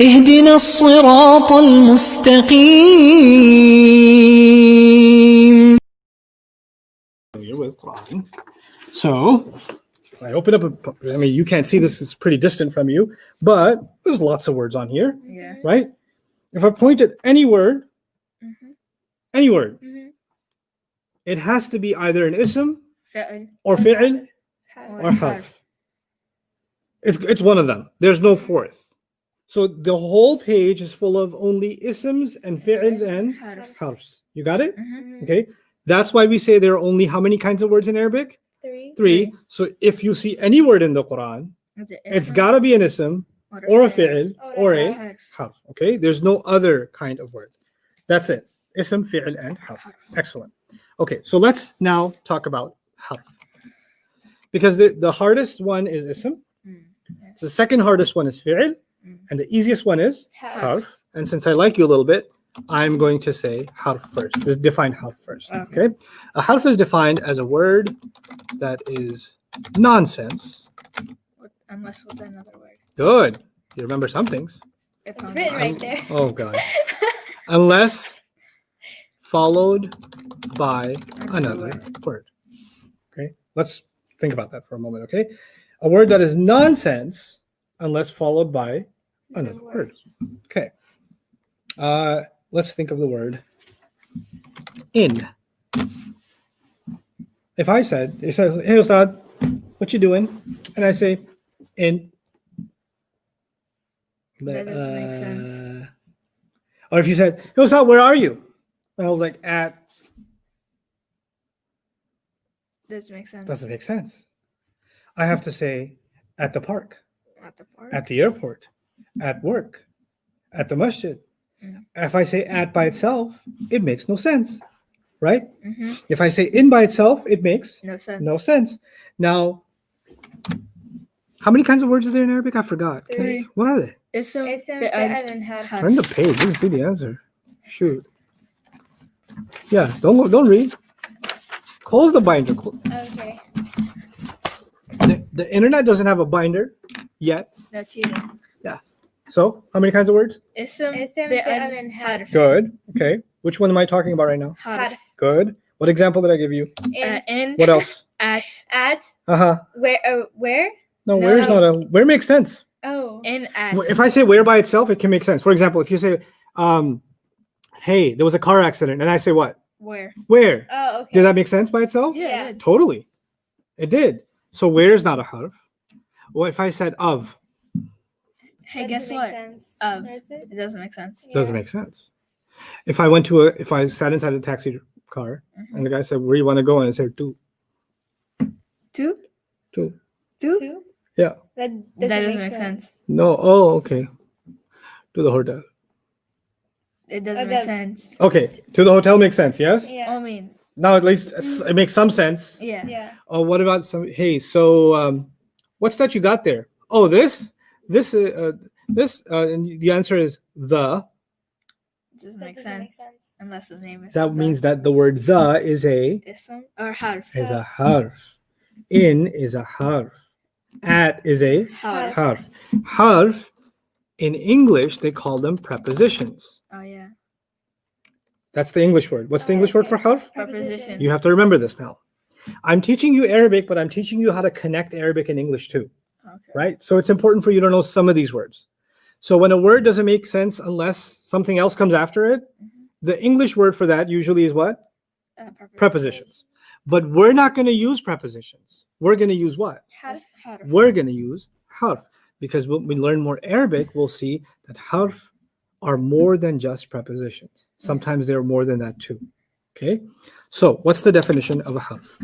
اهدنا الصراط المستقيم. With Quran. So I open up I mean, you can't see this, it's pretty distant from you, but there's lots of words on here, right? If I point at any word, it has to be either an ism or fi'l or harf. It's one of them. There's no fourth. So the whole page is full of only isms and fi'ls and harfs. You got it? Okay. That's why we say there are only how many kinds of words in Arabic? Three. So if you see any word in the Quran, it's got to be an ism or a fi'l or a harf. Okay. There's no other kind of word. That's it. Ism, fi'l, and harf. Excellent. Okay. So let's now talk about harf. Because the hardest one is ism. The second hardest one is fi'l. And the easiest one is harf. And since I like you a little bit, I'm going to say harf first. Define harf first. Okay. A harf is defined as a word that is nonsense. Unless with another word. Good. You remember some things. It's written right there. Oh, God. Unless followed by another word. Okay. Let's think about that for a moment. Okay. A word that is nonsense unless followed by another word. Okay. Let's think of the word in. If I said, "Hey Ustadh, what you doing?" And I say, "In." That doesn't make sense. Or if you said, "Hey Ustadh, where are you?" And I was like, "At." Doesn't make sense. Doesn't make sense. I have to say, "At the park." At the park. At the airport, at work, at the masjid. If I say "at" by itself, it makes no sense, right? If I say "in" by itself, it makes no sense. Now, how many kinds of words are there in Arabic? I forgot. What are they? Ism, fi'l, and harf. Turn the page. You can see the answer. Shoot. Yeah, don't read. Close the binder. Okay. The internet doesn't have a binder yet. No cheating. Yeah. So, how many kinds of words? Ism, fi'l, and harf. Good. Okay. Which one am I talking about right now? Harf. Good. What example did I give you? In. What else? At. Where? No, where is not a where makes sense. Oh. In, at. If I say where by itself, it can make sense. For example, if you say, hey, there was a car accident, and I say what? Where? Where? Oh, okay. Did that make sense by itself? Yeah. Totally. It did. So where is not a harf? Well, if I said of. Hey, guess what? Of. It doesn't make sense. Doesn't make sense. If I sat inside a taxi car and the guy said, "Where do you want to go?" and I said, "To." Two? Yeah. That doesn't make sense. No. Oh, okay. To the hotel. It doesn't make sense. Okay. To the hotel makes sense. Yes. Yeah. I mean. Now at least it makes some sense. Yeah. Yeah. Oh, what about some? Hey, so what's that you got there? Oh, this. And the answer is the. It doesn't make sense. Unless the name is. That means that the word the is a. Ism or harf. Is a harf. In is a harf. At is a harf. Harf. In English, they call them prepositions. Oh yeah. That's the English word. What's the English word for harf? Preposition. You have to remember this now. I'm teaching you Arabic, but I'm teaching you how to connect Arabic and English too. Okay. Right? So it's important for you to know some of these words. So when a word doesn't make sense unless something else comes after it, the English word for that usually is what? Prepositions. But we're not going to use prepositions. We're going to use what? Harf. We're going to use harf. Because when we learn more Arabic, we'll see that harf are more than just prepositions. Sometimes they're more than that too. Okay? So what's the definition of a harf?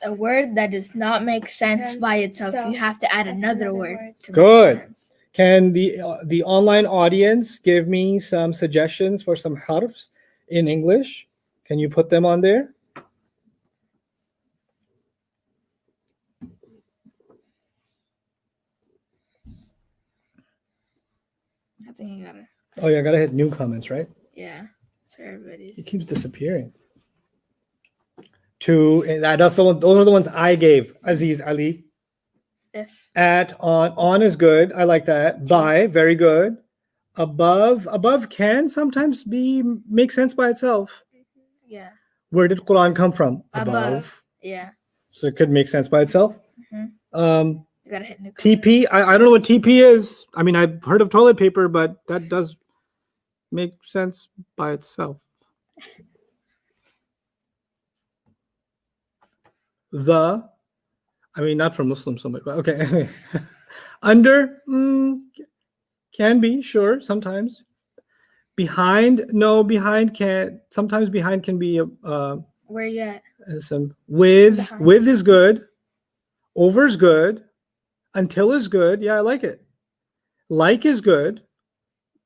A word that does not make sense by itself. You have to add another word. To Good. Make sense. Can the online audience give me some suggestions for some harfs in English? Can you put them on there? I think you gotta. Oh yeah, I gotta hit new comments, right? Yeah. So everybody's. It keeps disappearing. Those are the ones I gave. Aziz Ali. If. At, on is good. I like that. By, very good. Above can sometimes make sense by itself. Yeah. Where did Quran come from? Above. Yeah. So it could make sense by itself. You gotta hit new TP, I don't know what TP is. I mean, I've heard of toilet paper, but that does make sense by itself. Not for Muslims so much, but okay. Under, can be, sure, sometimes. Behind, no, behind can't. Sometimes behind can be where you at? Some with is good. Over is good. Until is good. Yeah, I like it. Like is good.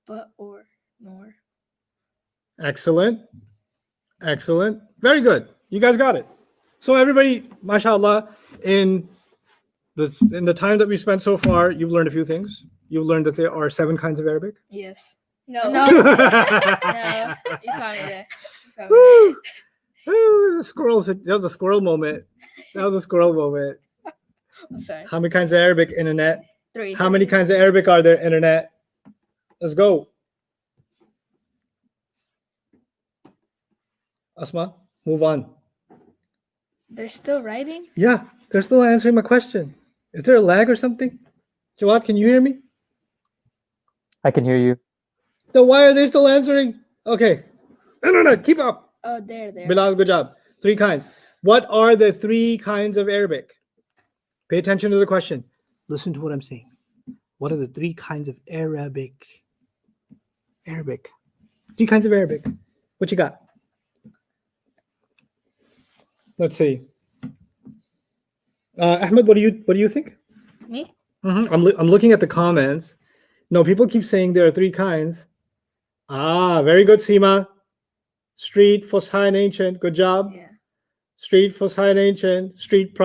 But or nor. Excellent. Very good. You guys got it. So everybody, mashallah, in the time that we spent so far, you've learned a few things. You've learned that there are 7 kinds of Arabic. Yes. No. No. You caught me there. Ooh, that was a squirrel moment. I'm sorry. How many kinds of Arabic, internet? 3. How many kinds of Arabic are there, internet? Let's go. Asma, move on. They're still writing? Yeah, they're still answering my question. Is there a lag or something? Jawad, can you hear me? I can hear you. Then why are they still answering? Okay. Internet, keep up. Oh, there. Bilal, good job. 3 kinds. What are the 3 kinds of Arabic? Pay attention to the question. Listen to what I'm saying. What are the 3 kinds of Arabic? 3 kinds of Arabic. What you got? Let's see. Ahmed, what do you think? Me? Mm-hmm. I'm looking at the comments. No, people keep saying there are 3 kinds. Very good, Seema. Street, Fusha, and ancient. Good job. Yeah. Street, Fusha, and ancient. Street,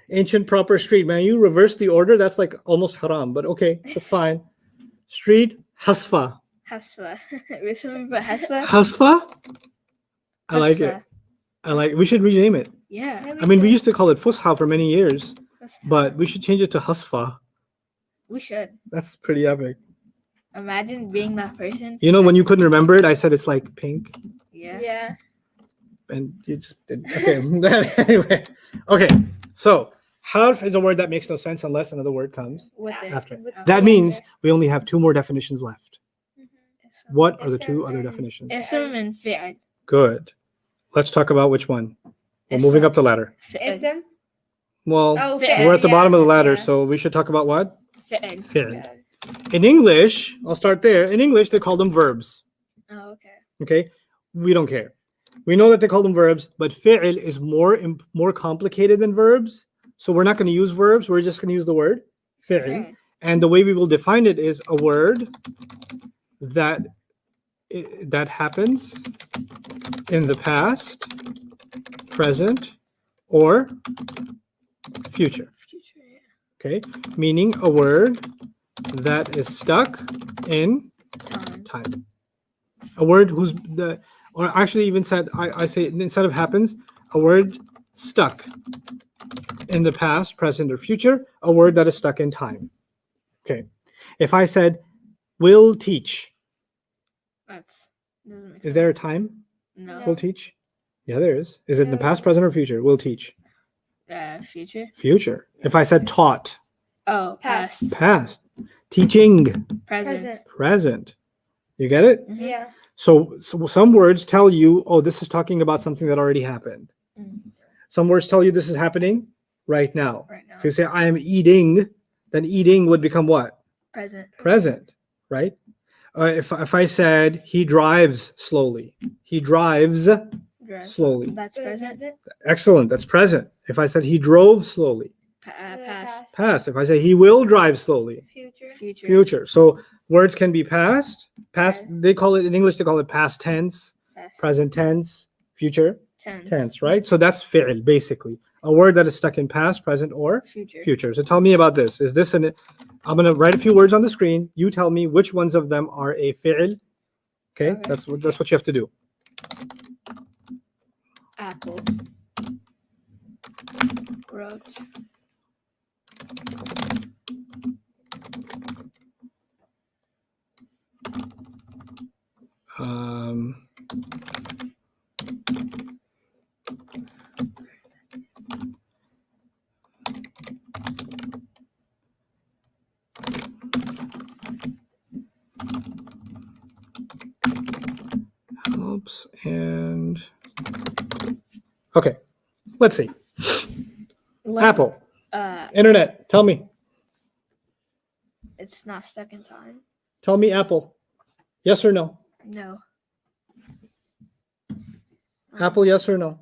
ancient, proper, street. Man, you reverse the order. That's like almost haram, but okay, that's fine. Street, Hasfa. Hasfa. Hasfa? Hasfa? I like it. We should rename it. Yeah. We used to call it Fusha for many years, but we should change it to Hasfa. We should. That's pretty epic. Imagine being that person. You know, when you couldn't remember it, I said it's like pink. Yeah. And you just did. Okay. Anyway. Okay. So, harf is a word that makes no sense unless another word comes after. That means we only have 2 more definitions left. What are the 2 other definitions? Ism and fi'l. Good. Let's talk about which one. We're moving up the ladder. Ism. Well, fi'l. we're at the bottom of the ladder, so we should talk about what? Fi'l. Fi'l. In English, I'll start there. In English, they call them verbs. Oh, okay. Okay? We don't care. We know that they call them verbs, but fi'l is more complicated than verbs. So we're not going to use verbs. We're just going to use the word fi'l. And the way we will define it is a word that happens in the past, present, or future. Okay? Meaning a word that is stuck in time. A word or actually even said, I say instead of happens, a word stuck in the past, present, or future, a word that is stuck in time. Okay. If I said, will teach. Is there a time? No. Will teach? Yeah, there is. Is it in the past, present, or future? Will teach. Future. Future. If I said taught. Oh, past. Past. Teaching. Present. You get it? Mm-hmm. Yeah. So some words tell you, oh, this is talking about something that already happened. Mm-hmm. Some words tell you this is happening right now. If you say, I am eating, then eating would become what? Present, right? If I said, he drives slowly. He drives slowly. That's present. Excellent. That's present. If I said, he drove slowly. Past. If I say, he will drive slowly. Future. So words can be past. They call it, in English, they call it past tense, present tense, future tense, right? So that's fi'l, basically. A word that is stuck in past, present, or future. So tell me about this. Is this I'm going to write a few words on the screen. You tell me which ones of them are a fi'l. Okay? That's what you have to do. Apple. Wrote. Helps and okay. Let's see. Apple. Internet. Tell me. It's not stuck in time. Tell me Apple. Yes or no? No. Apple, yes or no?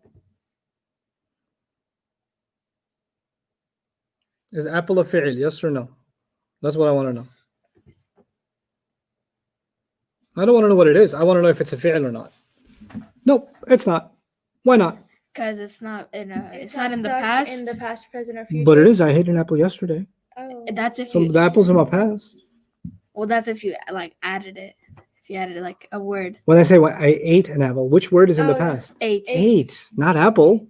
Is Apple a fi'l? Yes or no? That's what I want to know. I don't want to know what it is. I want to know if it's a fi'l or not. Nope, it's not. Why not? Because it's not in the stuck past. in the past, present, or future. But it is. I ate an apple yesterday. Oh. That's if So you. the apple's in my past. Well, that's if you like added it. If you added like a word. When I say I ate an apple, which word is in the Oh, past? Eight. Ate, not apple.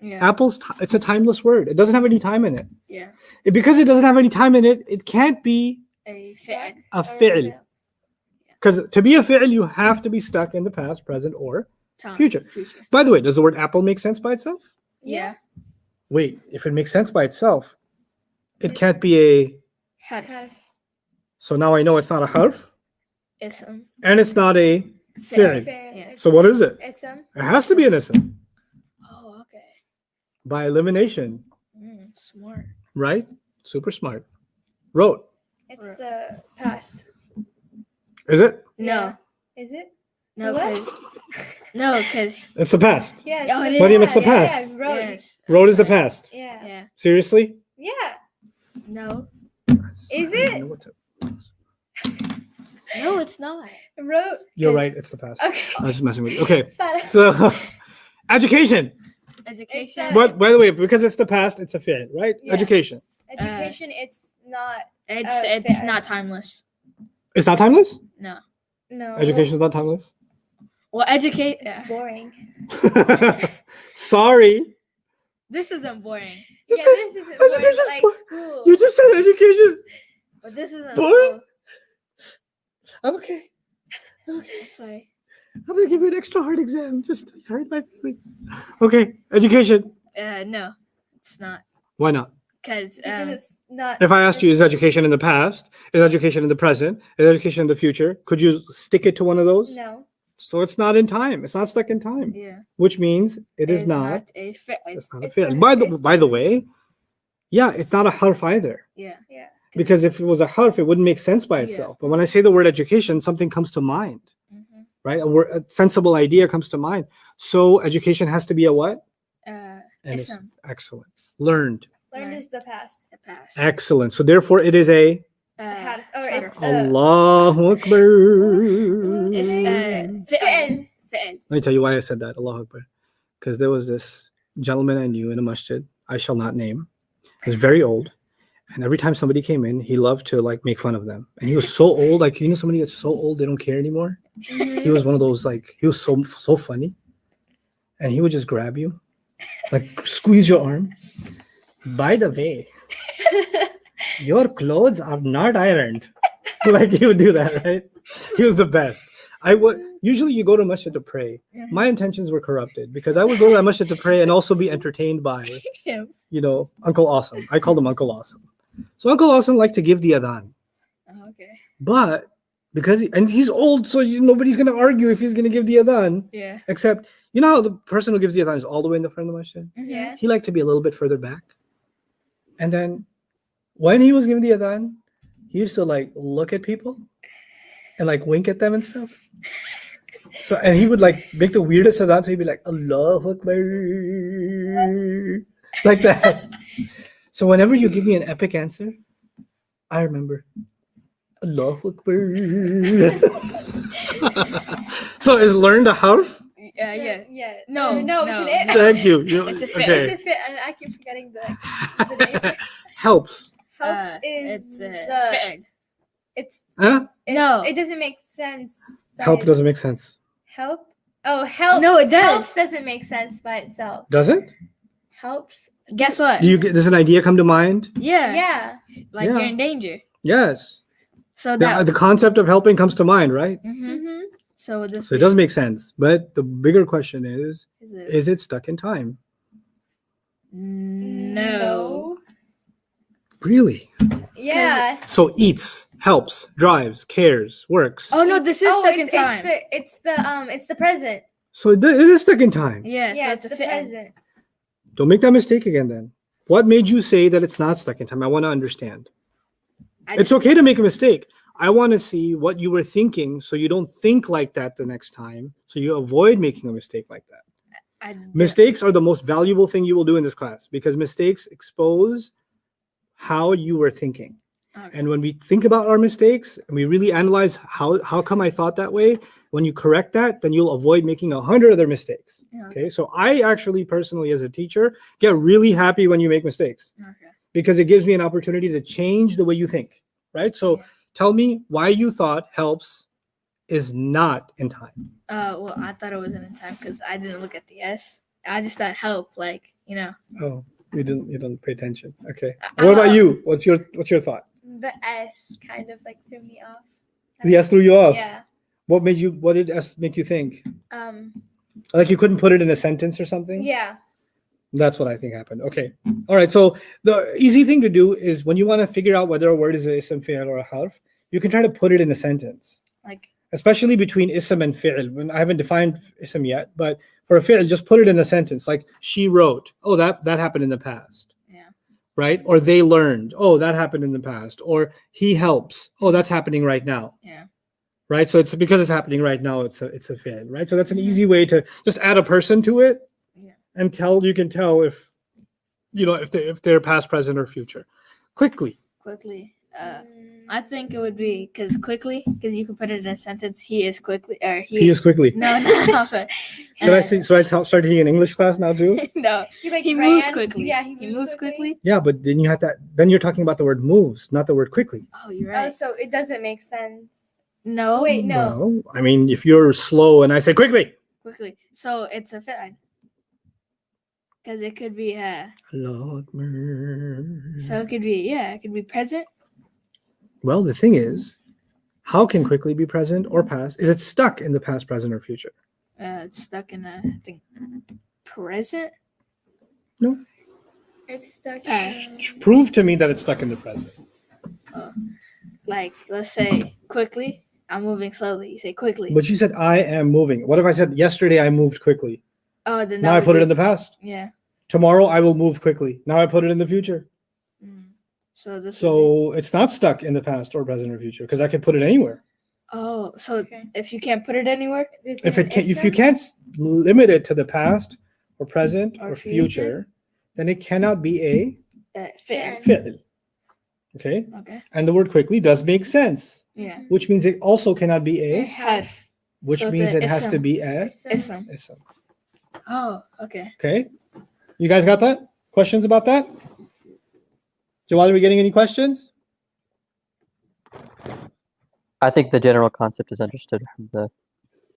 Yeah. Apple's it's a timeless word. It doesn't have any time in it. Yeah. Because it doesn't have any time in it, it can't be A Stuck. a Or fi'l. Because to be a fi'l, you have to be stuck in the past, present, or time. future. Future. By the way, does the word apple make sense by itself? Yeah. Wait, if it makes sense by itself, it can't be a. Harf. Harf. So now I know it's not a harf, Ism. and it's not a Fi'l. fi'l. Yeah. So what is it? It's It has to be an ism Oh, okay. by elimination, Smart. right? Super smart. Wrote. It's the past. Is it? No. Is it? No, What? because It's the past. Yeah. Oh, it Maryam, is. it's the yeah, past. Yeah, wrote. yes. Wrote is the past. Yeah. Yeah. Seriously? Yeah. No. Is I don't it? know what to- No, it's not. Wrote. You're right. It's the past. Okay. I was just messing with you. Okay. Fine. So, education. Education. But by the way, because it's the past, it's a fi'l, right? Yeah. Education. Education. It's not. It's fair. not timeless. It's not timeless? No. No. Education is not timeless? Well, educate. Yeah. Boring. Sorry. This isn't boring. Yeah, this isn't boring, Education is like boring. school. You just said education. But this isn't. Boring? I'm okay. I'm okay. Sorry. I'm gonna give you an extra hard exam just to hurt my feelings. Okay, education. No, it's not. Why not? Because Because it's not. If I asked you, is education in the past? Is education in the present? Is education in the future? Could you stick it to one of those? No. So it's not in time. It's not stuck in time, yeah, which means it is it's not. a fi'l. It's not a It's fi'l. not- By the way, yeah, it's not a harf either. Yeah. Yeah. Because if it was a harf, it wouldn't make sense by Yeah. itself. But when I say the word education, something comes to mind, Mm-hmm. right? A sensible idea comes to mind. So education has to be a what? An ism. Ism. Excellent. Learned. Learned Right. is the past. The past. Excellent. So therefore, it is a Harf. Or it's harf. Allahu Akbar. It's Fi'l. fi'l. Let me tell you why I said that. Allahu Akbar. Because there was this gentleman I knew in a masjid, I shall not name. He was very old. And every time somebody came in, he loved to like make fun of them. And he was so old, like you know, somebody that's so old they don't care anymore. He was one of those, like he was so funny. And he would just grab you, like squeeze your arm. By the way, your clothes are not ironed. Like he would do that, right? He was the best. I would usually you go to masjid to pray. My intentions were corrupted because I would go to that masjid to pray and also be entertained by, Him. you know, Uncle Awesome. I called him Uncle Awesome. So Uncle Awesome liked to give the adhan, Oh, okay. but because he's old, so nobody's gonna argue if he's gonna give the adhan. Yeah. Except you know how the person who gives the adhan is all the way in the front of the masjid. Yeah. He liked to be a little bit further back. And then when he was giving the adhan, he used to like look at people and like wink at them and stuff. So and he would like make the weirdest adhan. So he'd be like, Allahu Akbar. Like that. So whenever you give me an epic answer, I remember Allahu Akbar. So is learned a harf? Yeah. Yeah. No, No. no. It's an Thank you. It's a fi'l. It's Okay. a fit, and I keep forgetting the name. Helps. Helps is It's the. fi'l. It's. Huh? No. It doesn't make sense. by Help doesn't make sense. Help. Oh, helps. No, it does. Helps doesn't make sense by itself. Doesn't? Helps. Guess what? Does an idea come to mind? Yeah. Yeah. Like Yeah. you're in danger. Yes. So that. The concept of helping comes to mind, right? Mhm. Mm-hmm. So this So it does make sense. But the bigger question is it it stuck in time? no. Really? Yeah. So eats, helps, drives, cares, works. Oh no, this is stuck in time. It's the present. So it is stuck in time. Yeah, Yeah, so it's it's the a fit. present. Don't make that mistake again then. What made you say that it's not stuck in time? I want to understand. It's okay to make a mistake. I want to see what you were thinking so you don't think like that the next time, so you avoid making a mistake like that. Mistakes are the most valuable thing you will do in this class because mistakes expose how you were thinking. Okay. And when we think about our mistakes and we really analyze how come I thought that way, when you correct that, then you'll avoid making 100 other mistakes. Yeah, Okay. So I actually personally, as a teacher, get really happy when you make mistakes Okay. because it gives me an opportunity to change the way you think. Right. So tell me why you thought helps is not in time. Well, I thought it wasn't in time because I didn't look at the S. I just thought help, like, you know. Oh, you didn't pay attention. Okay. What about you? What's your thought? The S kind of like threw me off. The S threw you off. Yeah. What did S make you think? Like you couldn't put it in a sentence or something? Yeah. That's what I think happened. Okay. All right. So the easy thing to do is when you want to figure out whether a word is a ism, fi'l, or a harf, you can try to put it in a sentence. Like, especially between ism and fi'l. When I haven't defined ism yet, but for a fi'l, just put it in a sentence. Like she wrote. Oh, that happened in the past. yeah. Right? Or they learned. Oh, that happened in the past. Or he helps. Oh, that's happening right now. Yeah. Right? So it's because it's happening right now, it's a fi'l, right? So that's an easy way to just add a person to it. And you can tell if they're past, present, or future. Quickly. I think it would be because you can put it in a sentence. He is quickly, or He is quickly. No, sorry. Should I start taking an English class now too? No, he moves quickly. Yeah, he moves quickly. Yeah, but then you're talking about the word moves, not the word quickly. Oh, you're right. Oh, so it doesn't make sense. No. Wait, no. Well, I mean, if you're slow and I say quickly. So it's a fi'l. Because it could be Allah Akbar. So it could be present. Well, the thing is, how can quickly be present or past? Is it stuck in the past, present, or future? It's stuck in I think present. No. It's stuck. Prove to me that it's stuck in the present. Like, let's say quickly. I'm moving slowly. You say quickly. But you said I am moving. What if I said yesterday I moved quickly? Oh, then now I put it in the past. Yeah. Tomorrow I will move quickly. Now I put it in the future. So it's not stuck in the past or present or future because I can put it anywhere. Oh, so if you can't put it anywhere, if you can't limit it to the past or present or future, then it cannot be a fi'l. Okay. And the word quickly does make sense. Yeah. Which means it also cannot be a harf. Which means it has to be a ism. Oh, okay. Okay. You guys got that? Questions about that? Jawad, are we getting any questions? I think the general concept is understood from the